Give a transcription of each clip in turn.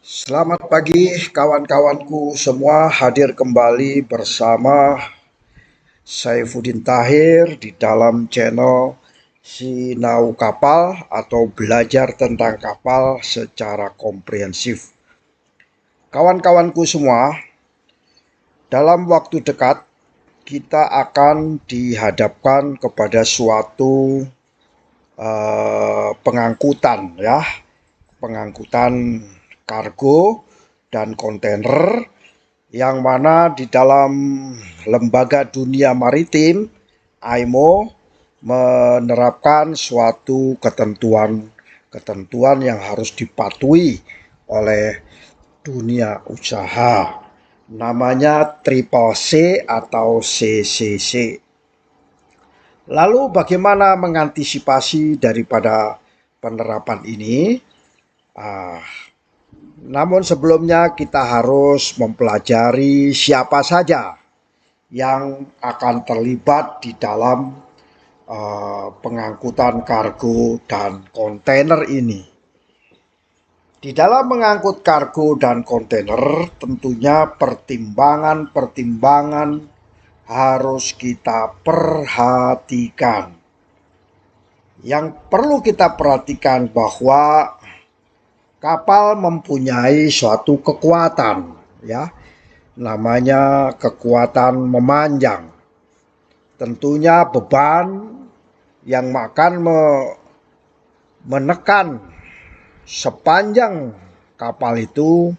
Selamat pagi kawan-kawanku semua, hadir kembali bersama Saifuddin Tahir di dalam channel Sinau Kapal atau belajar tentang kapal secara komprehensif. Kawan-kawanku semua, dalam waktu dekat kita akan dihadapkan kepada suatu pengangkutan pengangkutan kargo dan kontainer, yang mana di dalam Lembaga Dunia Maritim IMO menerapkan suatu ketentuan yang harus dipatuhi oleh dunia usaha. Namanya Triple C atau CCC. Lalu bagaimana mengantisipasi daripada penerapan ini? Namun sebelumnya kita harus mempelajari siapa saja yang akan terlibat di dalam pengangkutan kargo dan kontainer ini. Di dalam mengangkut kargo dan kontainer, tentunya pertimbangan-pertimbangan harus kita perhatikan. Yang perlu kita perhatikan bahwa kapal mempunyai suatu kekuatan, namanya kekuatan memanjang. Tentunya beban yang akan menekan sepanjang kapal itu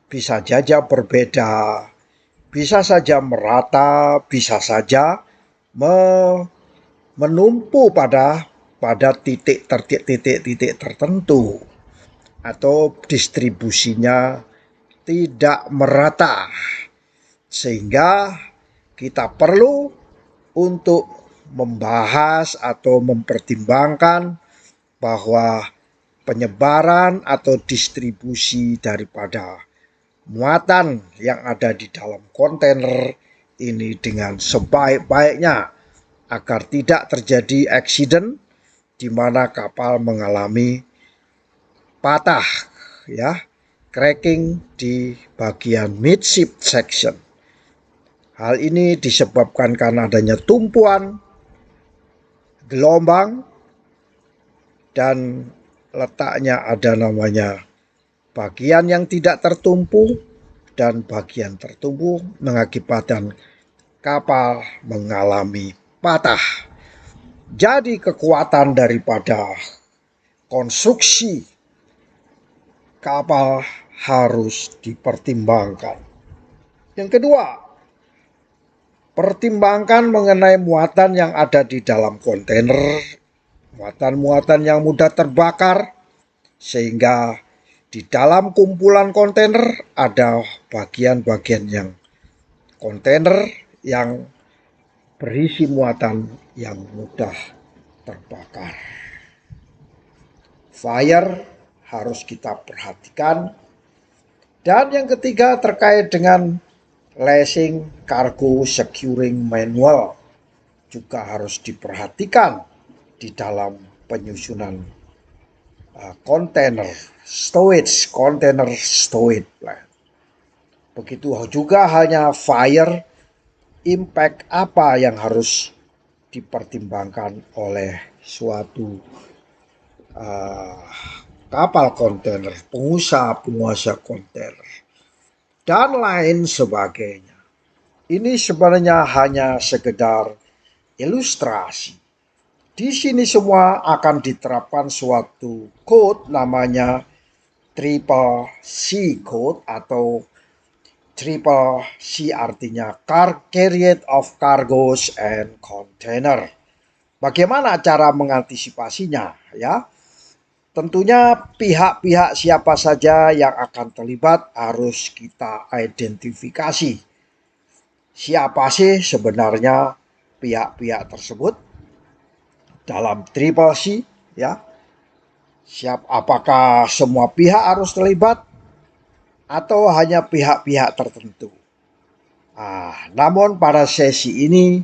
bisa saja berbeda, bisa saja merata, bisa saja menumpu pada titik tertentu, atau distribusinya tidak merata, sehingga kita perlu untuk membahas atau mempertimbangkan bahwa penyebaran atau distribusi daripada muatan yang ada di dalam kontainer ini dengan sebaik-baiknya agar tidak terjadi accident di mana kapal mengalami patah, cracking di bagian midship section. Hal ini disebabkan karena adanya tumpuan gelombang dan letaknya ada namanya bagian yang tidak tertumpu dan bagian tertumpu, mengakibatkan kapal mengalami patah. Jadi kekuatan daripada konstruksi kapal harus dipertimbangkan. Yang kedua, pertimbangkan mengenai muatan yang ada di dalam kontainer, muatan-muatan yang mudah terbakar, sehingga di dalam kumpulan kontainer ada bagian-bagian yang kontainer yang berisi muatan yang mudah terbakar. Fire harus kita perhatikan. Dan yang ketiga terkait dengan lashing cargo securing manual juga harus diperhatikan di dalam penyusunan container stowage plan. Begitu juga halnya fire, impact apa yang harus dipertimbangkan oleh suatu kapal kontainer, pengusaha kontainer, dan lain sebagainya. Ini sebenarnya hanya sekedar ilustrasi. Di sini semua akan diterapkan suatu code namanya Triple C code, atau Triple C artinya Carrier of Cargoes and Container. Bagaimana cara mengantisipasinya, Tentunya pihak-pihak siapa saja yang akan terlibat harus kita identifikasi. Siapa sih sebenarnya pihak-pihak tersebut dalam Triple C, Apakah semua pihak harus terlibat atau hanya pihak-pihak tertentu? Namun pada sesi ini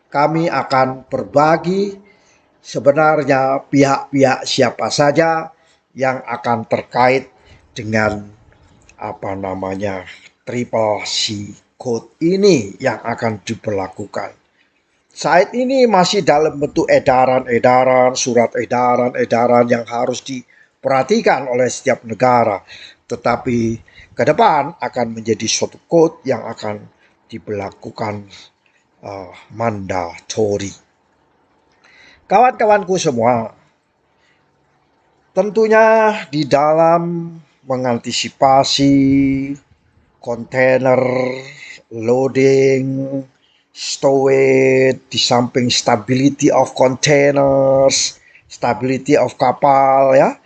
kami akan berbagi sebenarnya pihak-pihak siapa saja yang akan terkait dengan triple C code ini yang akan diberlakukan. Saat ini masih dalam bentuk edaran-edaran, surat edaran-edaran yang harus diperhatikan oleh setiap negara. Tetapi ke depan akan menjadi suatu code yang akan diberlakukan mandatori. Kawan-kawanku semua, tentunya di dalam mengantisipasi kontainer, loading, stowage, di samping stability of containers, stability of kapal ya.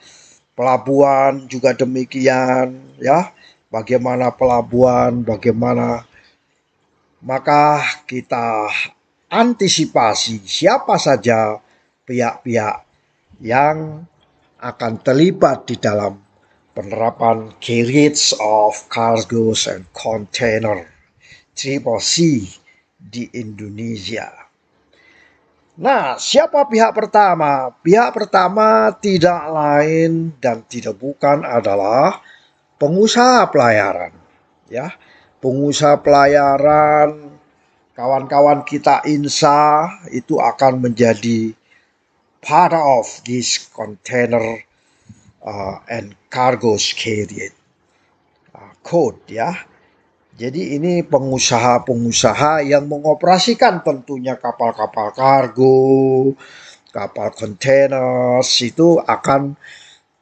Pelabuhan juga demikian ya. Bagaimana pelabuhan, bagaimana maka kita antisipasi siapa saja pihak-pihak yang akan terlibat di dalam penerapan carriage of cargoes and container Triple C di Indonesia. Nah, siapa pihak pertama? Pihak pertama tidak lain dan tidak bukan adalah pengusaha pelayaran. Ya, pengusaha pelayaran, kawan-kawan kita INSA itu akan menjadi part of this container and cargoes carried code ya. Jadi ini pengusaha-pengusaha yang mengoperasikan tentunya kapal-kapal kargo, kapal kontainer itu akan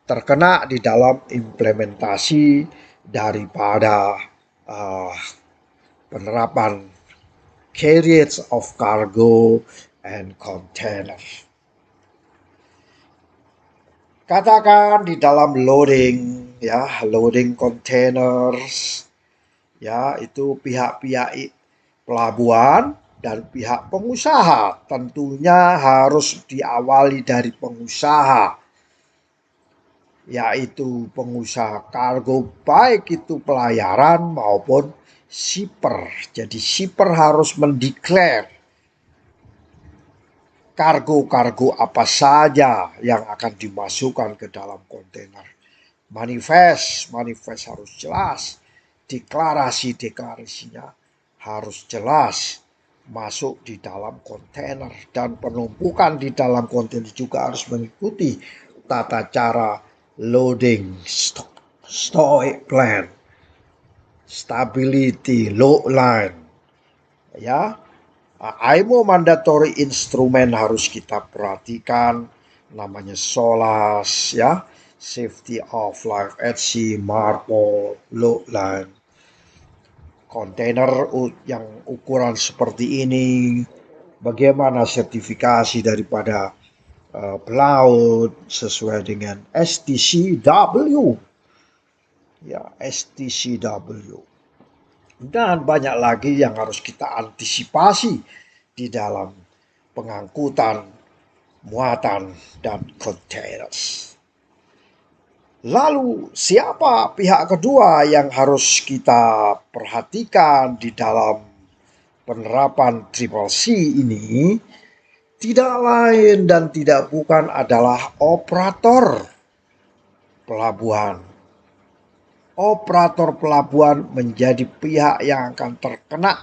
terkena di dalam implementasi daripada penerapan carriage of cargo and container. Katakan di dalam loading ya, loading containers ya, itu pihak-pihak pelabuhan dan pihak pengusaha tentunya harus diawali dari pengusaha, yaitu pengusaha kargo baik itu pelayaran maupun shipper. Jadi shipper harus mendeklar kargo-kargo apa saja yang akan dimasukkan ke dalam kontainer. Manifest harus jelas. Deklarasinya harus jelas masuk di dalam kontainer, dan penumpukan di dalam kontainer juga harus mengikuti tata cara loading, stowage plan, stability, load line. Ya, IMO mandatory instrumen harus kita perhatikan, namanya SOLAS ya, safety of life at sea, MARPOL, load line. Kontainer yang ukuran seperti ini, bagaimana sertifikasi daripada pelaut sesuai dengan STCW ya, STCW, dan banyak lagi yang harus kita antisipasi di dalam pengangkutan muatan dan containers. Lalu siapa pihak kedua yang harus kita perhatikan di dalam penerapan Triple C ini? Tidak lain dan tidak bukan adalah operator pelabuhan. Operator pelabuhan menjadi pihak yang akan terkena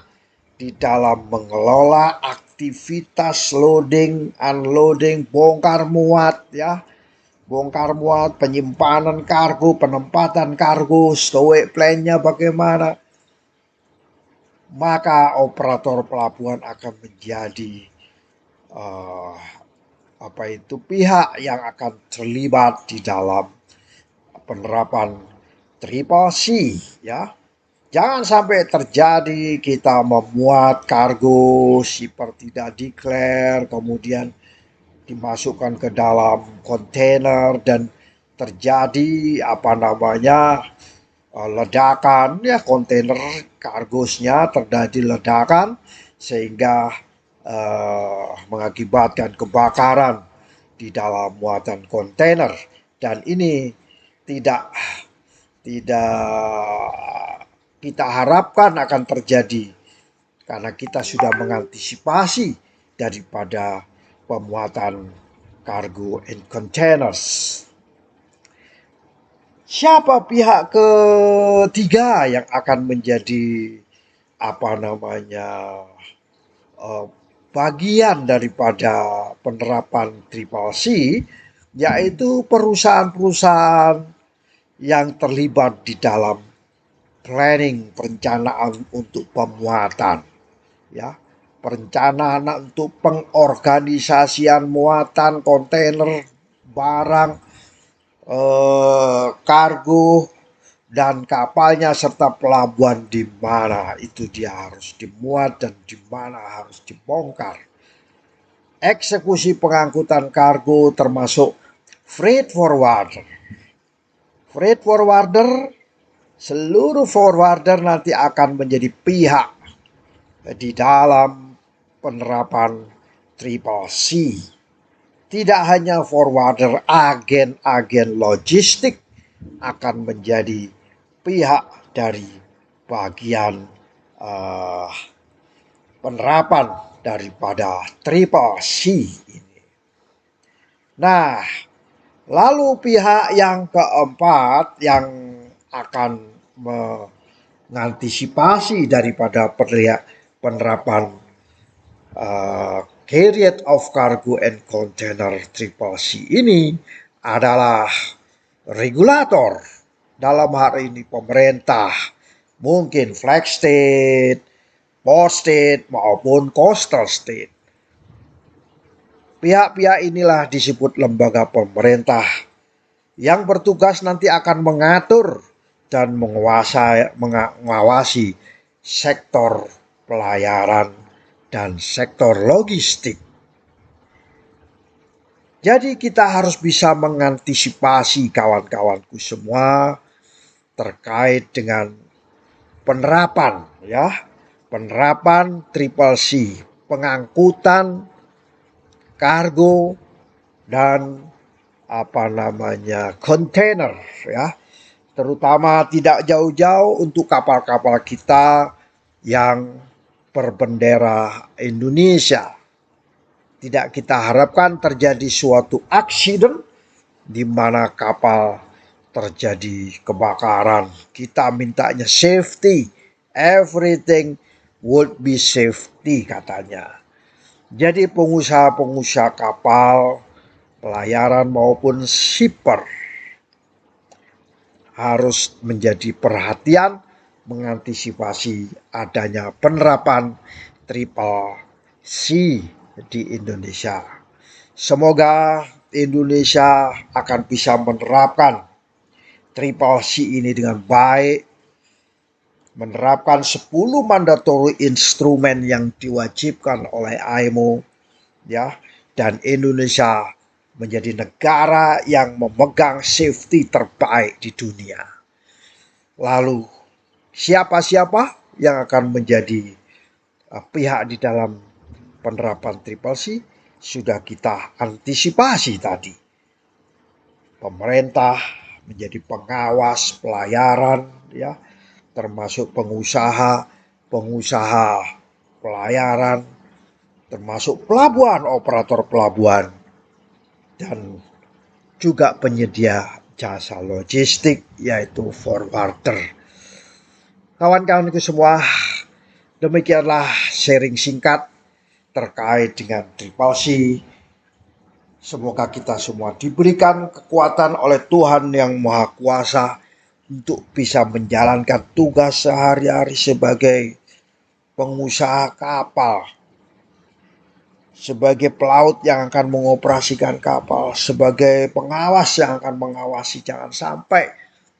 di dalam mengelola aktivitas loading, unloading, bongkar muat ya. Bongkar muat, penyimpanan kargo, penempatan kargo, stowage plan-nya bagaimana. Maka operator pelabuhan akan menjadi pihak yang akan terlibat di dalam penerapan Triple C ya. Jangan sampai terjadi kita memuat kargo, shipper tidak declare, kemudian dimasukkan ke dalam kontainer dan terjadi ledakan ya, kontainer kargosnya terjadi ledakan sehingga mengakibatkan kebakaran di dalam muatan kontainer, dan ini tidak kita harapkan akan terjadi karena kita sudah mengantisipasi daripada pemuatan cargo and containers. Siapa pihak ketiga yang akan menjadi apa namanya eh, bagian daripada penerapan Triple C, yaitu perusahaan-perusahaan yang terlibat di dalam planning perencanaan untuk pemuatan, ya, perencanaan untuk pengorganisasian muatan kontainer barang, kargo dan kapalnya serta pelabuhan di mana itu dia harus dimuat dan di mana harus dibongkar. Eksekusi pengangkutan kargo termasuk freight forwarder. Freight forwarder, seluruh forwarder nanti akan menjadi pihak di dalam penerapan Triple C. Tidak hanya forwarder, agen-agen logistik akan menjadi pihak dari bagian uh, penerapan daripada Triple C ini. Nah, lalu pihak yang keempat yang akan mengantisipasi daripada penerapan Carrier of Cargo and Container Triple C ini adalah regulator. Dalam hal ini pemerintah, mungkin flag state, port state maupun coastal state. Pihak-pihak inilah disebut lembaga pemerintah yang bertugas nanti akan mengatur dan mengawasi sektor pelayaran dan sektor logistik. Jadi kita harus bisa mengantisipasi kawan-kawanku semua terkait dengan penerapan, ya, penerapan Triple C, pengangkutan kargo dan apa namanya kontainer, ya, terutama tidak jauh-jauh untuk kapal-kapal kita yang berbendera Indonesia. Tidak kita harapkan terjadi suatu accident di mana kapal terjadi kebakaran. Kita mintanya safety, everything would be safety katanya. Jadi pengusaha-pengusaha kapal, pelayaran maupun shipper harus menjadi perhatian mengantisipasi adanya penerapan Triple C di Indonesia. Semoga Indonesia akan bisa menerapkan Triple C ini dengan baik, menerapkan 10 mandatory instrumen yang diwajibkan oleh IMO, ya, dan Indonesia menjadi negara yang memegang safety terbaik di dunia. Lalu siapa-siapa yang akan menjadi pihak di dalam penerapan Triple C sudah kita antisipasi tadi. Pemerintah menjadi pengawas pelayaran, ya, termasuk pengusaha pelayaran, termasuk pelabuhan, operator pelabuhan, dan juga penyedia jasa logistik yaitu forwarder. Kawan-kawan itu semua, demikianlah sharing singkat terkait dengan Triple C. Semoga kita semua diberikan kekuatan oleh Tuhan yang Maha Kuasa untuk bisa menjalankan tugas sehari-hari sebagai pengusaha kapal, sebagai pelaut yang akan mengoperasikan kapal, sebagai pengawas yang akan mengawasi jangan sampai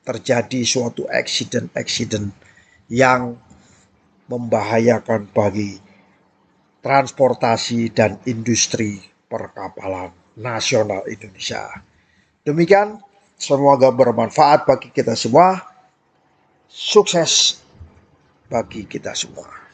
terjadi suatu accident yang membahayakan bagi transportasi dan industri perkapalan nasional Indonesia. Demikian, semoga bermanfaat bagi kita semua. Sukses bagi kita semua.